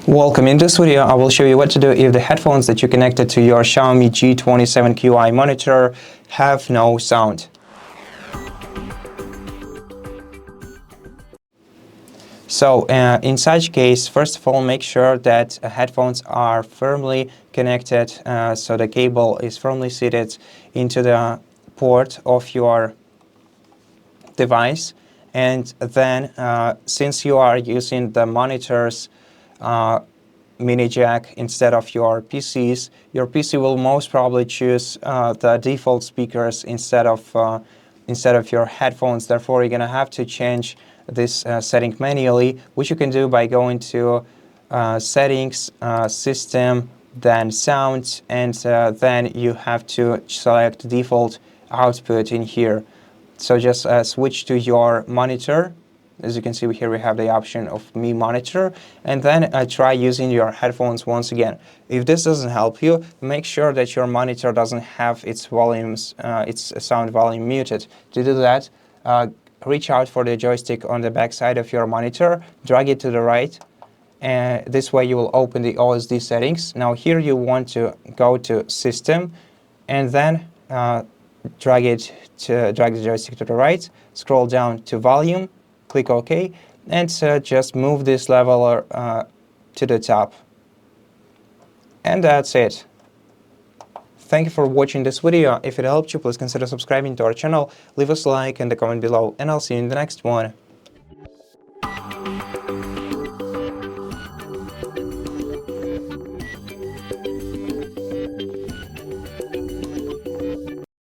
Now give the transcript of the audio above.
Welcome. In this video, I will show you what to do if the headphones that you connected to your Xiaomi G27Qi monitor have no sound. So in such case, first of all, make sure that headphones are firmly connected, so the cable is firmly seated into the port of your device. And then since you are using the monitor's mini jack instead of your your PC will most probably choose the default speakers instead of your headphones. Therefore, you're gonna have to change this setting manually, which you can do by going to settings, system, then sound, and then you have to select default output in here. So just switch to your monitor. As you can see here, we have the option of Mi Monitor, and then try using your headphones once again. If this doesn't help you, make sure that your monitor doesn't have its volumes, its sound volume muted. To do that, reach out for the joystick on the back side of your monitor, drag it to the right, and this way you will open the OSD settings. Now here you want to go to System, and then drag the joystick to the right, scroll down to Volume, click OK, and just move this leveler to the top. And that's it. Thank you for watching this video. If it helped you, please consider subscribing to our channel, leave us a like and a comment below, and I'll see you in the next one.